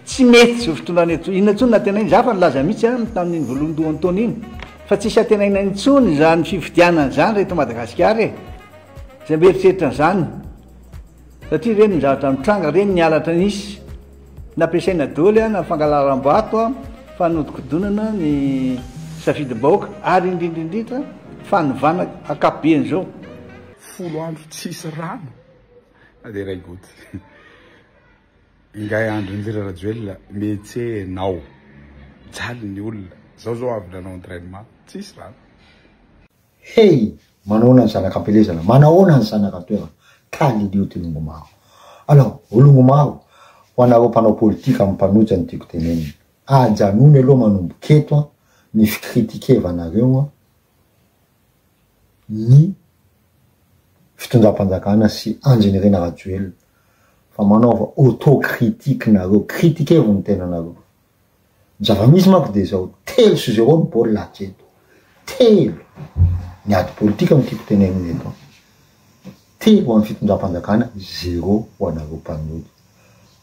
tsy mety zao fitondrana eto inona ntsony na tena iny za fa nilaza mihitsy tamin'iny voalohandohan'ny taona iny fa tsisy atenaina intsony zany fifidianana zany reto Madagasikara e zay mieritreritra zany satria reny mizavatra mitranga reny nialatra nisy nampiasaina daholo na fangalaram-bato fa nodikodonana ny safidy-bahoaka ary indrindrindrindra fanovana akapobeany zao 10 andro tsisy rano ade ray goty ingay andro indrindra rajoelona metsenao jaly ny olona zao avy nanao entraînement tsisy rano hey manaona ny zanak'ampelezana manaona ny zanak'atoerana talilio ty longomaro alors olongomaro ho anareo mpanao politika amin'ny mpanoja ny tiako teneniny ajanony aloha manomboketo ny fikritikeva-nareo ny fitondram-panjakana sy anjenirena rajoelona fa manaova autocritique nareo kritikevo ny tenanareo zava-misy manko de zao 3-0 ny baolina hatreto 3 ny ady politika amin'ny tiako teneniny eto 3 ho an'ny fitondram-panjakana 0 ho anareo mpanoja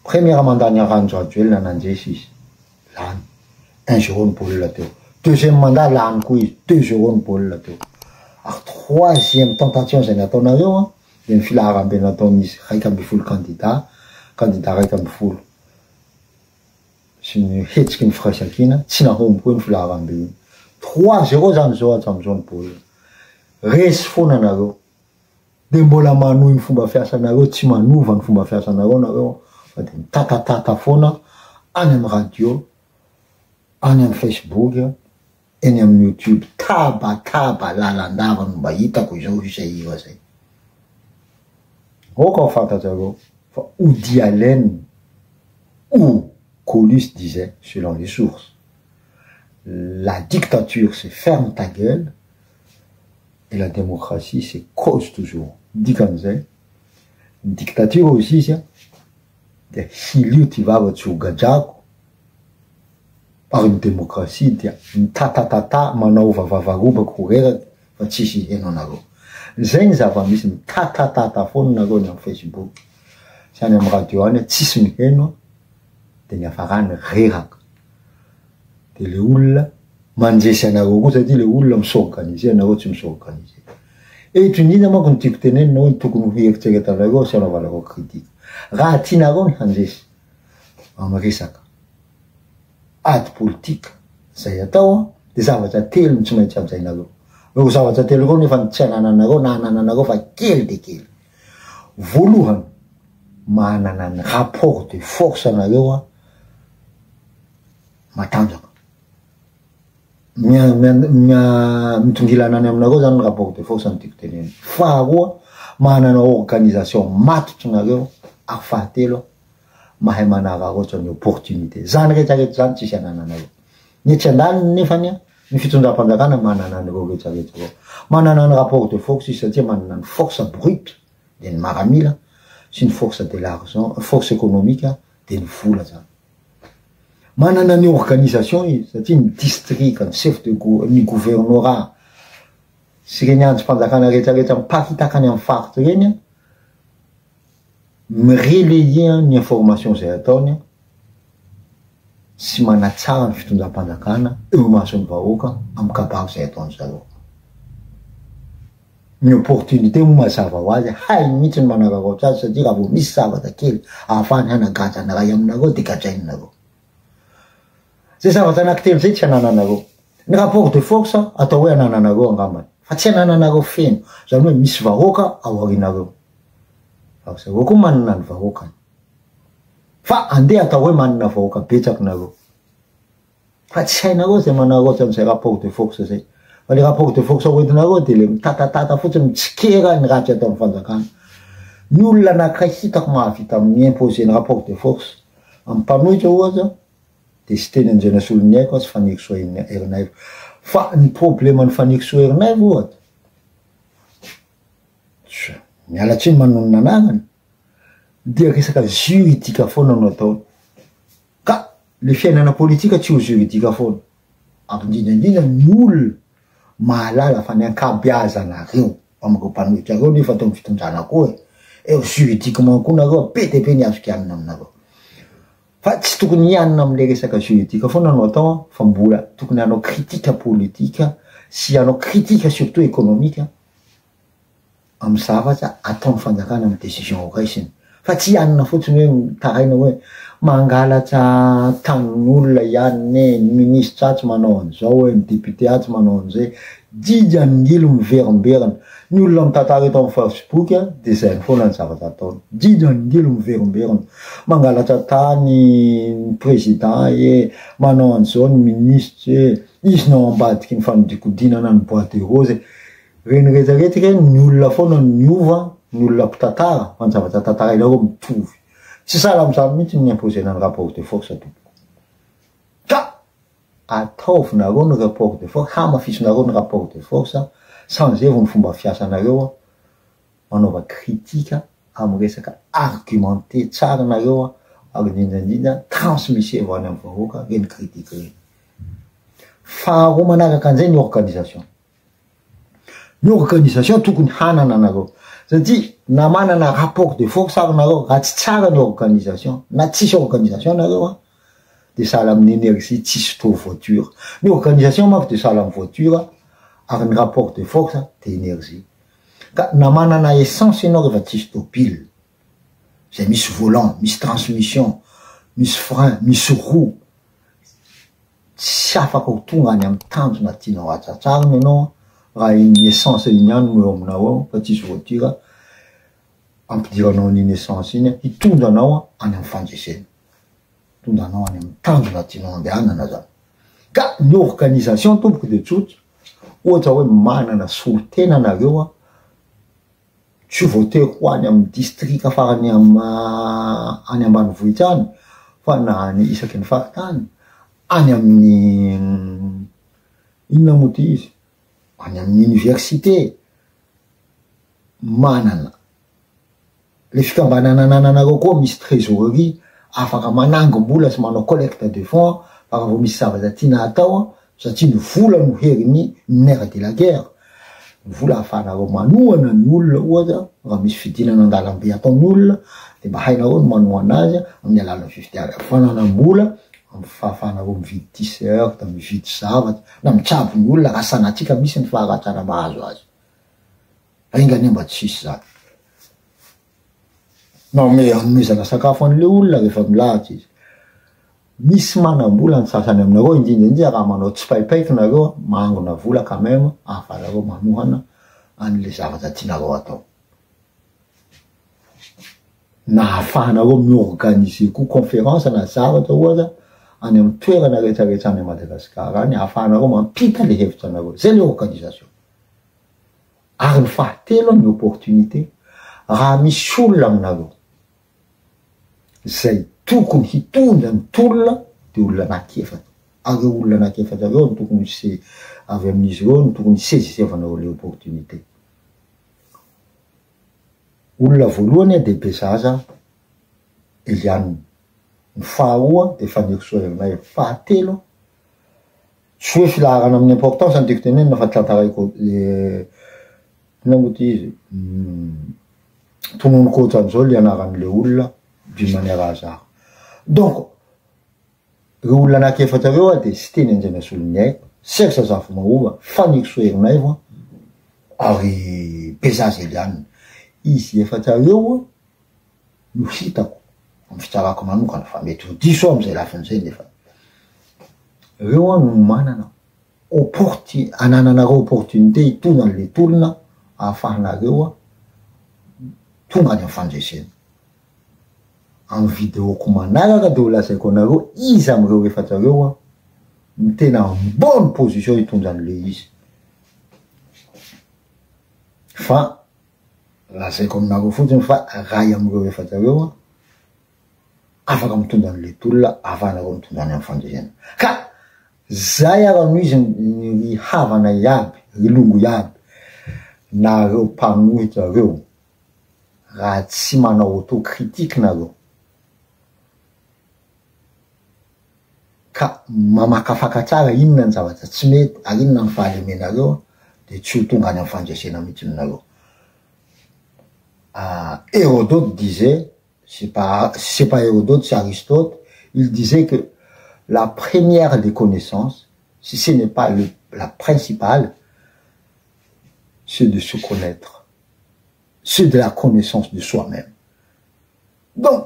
première mandat niaranjo rajoelona nandresy izy lany 1-0 ny baolina teo deuxième mandat lany koa izy 2-0 ny baolina teo ary troisième tentation zay nataonareo de ny filaharam-be nataon'izy 1 candidat raiky amby folo sy ny hetsiky ny firaisan-kina tsy nahomby koa ny filaharam-be iny 3-0 zany zao atramizao ny baolina resy foana nareo de mbola manohy ny fomba fiasanareo tsy manova ny fomba fiasanareo nareo fa de mitatatata foana any amin'ny radio any amin'ny Facebook eny amin'ny YouTube tabataba lalandava no mba hitako izao isaira zay oka ho fantatrareo fa Woody Allen ou Coluche disait selon les sources la dictature c'est ferme ta gueule et la démocratie c'est cause toujours dikan'izay dictature aussi sia de hilio ty vavatsy ho gadrako ary ny démocratie dia mitatatata manao vavavarobako reraky fa tsisy heno nareo zay ny zava-misy mitatatata foana nareo ny amin'ny Facebook sy any amin'ny radio any tsisy miheno de ny afarany reraka de le olona manjesy anareo koa satria le olona misorganize anareo tsy misorganize eto indrindra manko ny tiako tenenina hoe tokony ho heritseretanareo sy anaovanareo kritika raha tianareo ny hanjesy amin'ny resaka ady politika zay atao de zavatra telo tsy maintsy amzainareo eo zavatra telo reo nefa tsy anananareo na anananareo fa kely de kely voalohany manana ny rapport de force anareo matanjaka mitongilana any aminareo zany ny rapport de force ny tiako teneny faharoa manana organisation matotry nareo ary fahatelo mahay manara ohatrany opportunité zany rehetrarehetra zany tsisy anananareo ny tsy andaliny nefany ny fitondram-panjakana manana an'ireo rehetrarehetra reo manana ny rapport de force izy satria manana ny force brute de ny maramila sy ny force de l'argent force économique de ny vola zany manana ny organisation izy satria ny district ny chef de ny gouvernorat sy reny androm-panjakana rehetrarehetra mipakitaka any amin'ny faritra reny mirelayer ny information zay ataony sy manatsara ny fitondram-panjakana eo mason'ny vahoaka amin'ny kabaro zay ataony zareo ny opportunité mo mazava ho azy hay mihitsy ny manararaotra azy satria raha vo misy zavatra kely ahafahany hanagajana ray aminareo de gadrainareo zay zavatra anankitelo zay tsy anananareo ny rapport de force atao hoe anananareo angambany fa tsy anananareo feno zany hoe misy vahoaka ao arinareo fa zareo koa manana ny vahoakany fa andeha atao hoe manana vahoaka betsaky nareo fa tsy hainareo zay manaroatra am'izay rapport de force zay fa le rapport de force hoentinareo de le mitatatata fotsiny mitsikera ny ratsy atao amin'ny fanjakana ny olona anankiray hitako mahavita miimposer ny rapport de force amin'ny mpanohitra ohatra de sy teny anjena solony haiko tsy faniriky soa herinaivo fa ny problème ny faniriky soa herinaivo ohatra mialatsiny manao ny nananany dia resaka juridika foana no atao ka le fiainana politika tsy ho juridika foana aby indrindraindrindra ny olona mahalala fa ny ankabeazanareo amiko mpanohitra reo nefa atao fitondrana koa eo juridiquement koa nareo be de be ny azo kianina aminareo fa tsy tokony ianina am'le resaka juridique foana anao atao fa mbola tokony anao critique politique sy anao critique surtout économique amy zavatra ataon'ny fanjakana amy décision raisiny fa tsy ianina fotsiny hoe taraina hoe mangalatra tanin'olona ihany ny ministre atsy manao an'izao hoe ny député atsy manao an'izay didy an'ngilo miverimberana ny olona mitantara eto amy Facebook de zay ny foana ny zavatra ataony didy an'ngilo miverimberana mangalatra tany président manao an'izao ny ministre izy nao ambadiky ny fanodikodinana ny boîte de rose reny rehetrarehetra ny olona foana ny ova ny olona mpitantara fa ny zavatra tantarainareo mitovy tsy sala am'zany mihitsy ny imposena ny rapport de force tompoko ka ataovinareo ny rapport de force hamafisonareo ny rapport de force sans evo ny fomba fiasanareo manaova critique amy resaka argumenté tsara nareo ary indrindrandrindra transmise vo any amy vahoaka reny critique reny faharoa manaraka an'izay ny organisation tokony hanana anareo satria na manana rapport de force ary nareo raha tsy tsara ny organisation na tsisy organisation nareo de sala amin'ny énergie tsisy to voiture ny organisation manko de sala amy voiture ary ny rapport de force de énergie ka na manana essence ianao rehefa tsisy to pile zay misy volant misy transmission misy frein misy roue tsy afaka ho tonga any amy tanjona tianao atsatsariny ianao raha iny essence iny any no eo aminao ao fa tsisy voiture ampidiranao an'iny essence iny hitondra anao any amy fandresena hitondra anao any amy tanjona tianao andehanana zany ka ny organisation tomboky de tsotso ohatra hoe manana solotena nareo tsy voatery ho any amy district farany any ambanivohitra any fa na ny isaky ny faritany any amin'ny inona moa ty izy any amin'ny université manana le fikambanana ananareo koa misy trésorerie afaka manangom-bola sy manao collecte de fonds fa vo misy zavatra tiana atao satria ny vola no heriny nerf de la guerre ny vola ahafahanareo manohana ny olona ohatra raha misy fidinana an-dalambe ataon'ny olona de mba hainareo ny manohana azy amin'ny alalan'ny fifananam-bola amy fahafahanareo mividy t-shirt mividy zavatra na mitsabo ny olona raha sanatsika misy ny faharatsana mahazo azy aingany mba tsisy zany no me anomezana sakafo an'le olona rehefa milahatry izy misy manam-bola ny sasany aminareo indrindraindrindra raha manao tsy paipaiky nareo mangona vola quand même ahafahanareo manohana an'le zavatra tianareo atao na ahafahanareo miorganiser koa conférence na zavatra ohatra any amy toerana rehetrarehetra any Madagasikara any ahafahanareo mampita le hevitra anareo zay le organisation ary ny fahatelo ny opportunité raha misy olona aminareo zay tokony hitondra ny tolona de olona anakefatra ary olona anakefatra reo ny tokony se avy amin'izy reo ny tokony sezisevanareo le opportunité olona voalohany de Bezaza Eliane ny faharoa de Fanirisoa Herinay fahatelo tsy hoe filaharana amin'ny importance anteko tenenina fa tantaraiko namoty izy tonono koatran'izao le anaran'le olona d'une manière hasard donc reo olona anakefatra reo de sy teny anjana solony haiko Serge Zafy Mahova Fanirisoa Herinay ary Bezaza Eliane izy efatra reo no hitako amy fitsarako manokana fa mety ho diso amizay lafin'izay nefa reo no manana anananareo opportunité hitondra an'le tolona ahafahanareo tonga any amy fandresena amy videoko manaraka de ho lazaiko anareo izy amireo efatra reo ny tena bonne position hitondra an'le izy fa lazaiko aminareo fotsiny fa ray amireo efatra reo afaka mitondra an'le tolona ahafahanareo mitondra any amy fandresena ka zay ara no izy ny havana iaby rilongo iaby na reo mpanohitra reo raha tsy manao autocritique nareo ka mamakafaka tsara inona ny zavatra tsy mety ary inona ny fahalemenareo de tsy ho tonga any amy fandresena mihitsy nareo Hérodote disait c'est pas Hérodote c'est Aristote il disait que la première des connaissances, si ce n'est pas la principale, c'est de se connaître. C'est de la connaissance de soi-même. Donc,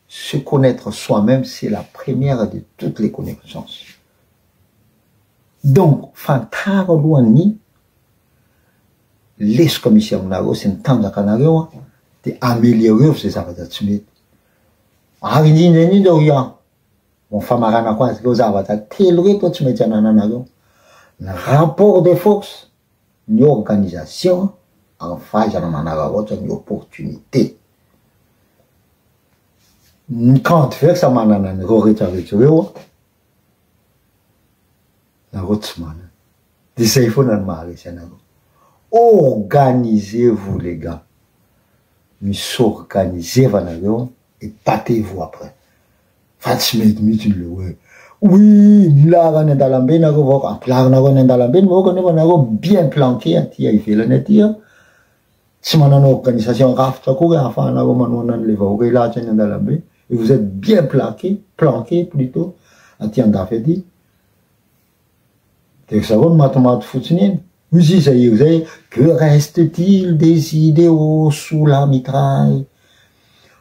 se connaître soi-même, c'est la première de toutes les connaissances. Donc, fantaroani, les commissions nago, c'est un temps d'acanago, de améliorer ces avatats. Aridine doria, mon femme a quoi, c'est que vous avez télé, toi tu mets un rapport de force, une organisation, en phase à une opportunité. Quand tu fais ça, man, organisez-vous, les gars. Mais s'organisez, et tâtez-vous après. Oui, bien planqué, il fait le net. Si on a une organisation, et vous êtes bien planqué plutôt, à tiendre dit. Que reste-t-il des idéaux sous la mitraille?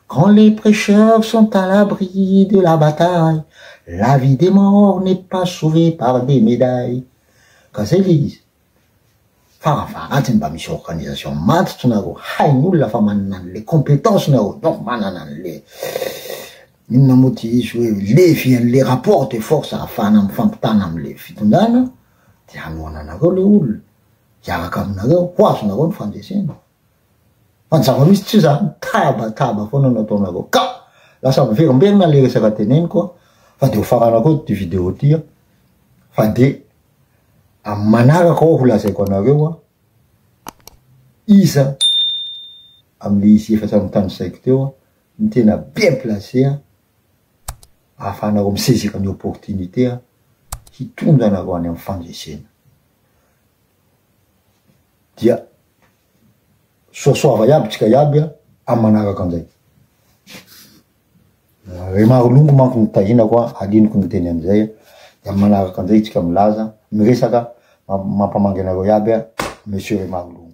Quand les prêcheurs sont à l'abri de la bataille, la vie des morts n'est pas sauvée par des médailles. Quand c'est l'Église, mission organisation, les compétences, les rapports de force à les fitundana, là, ça me fait combien de les recettes quoi? Fade faire un autre de vidéo dire. Fade a manara ko la c'est qu'on a vu quoi? Isa am li ici fait un temps secteur, n'était bien placé afin de saisir une opportunité qui tourne dans la voie d'un enfant de scène. Dia so variable tika yabia amanaka kanzay. Remarulungu manko tahina kwa adino ko teny amizay ya manaka kanzay tika milaza miresaka mampamangana ro yabia monsieur Remarulungu.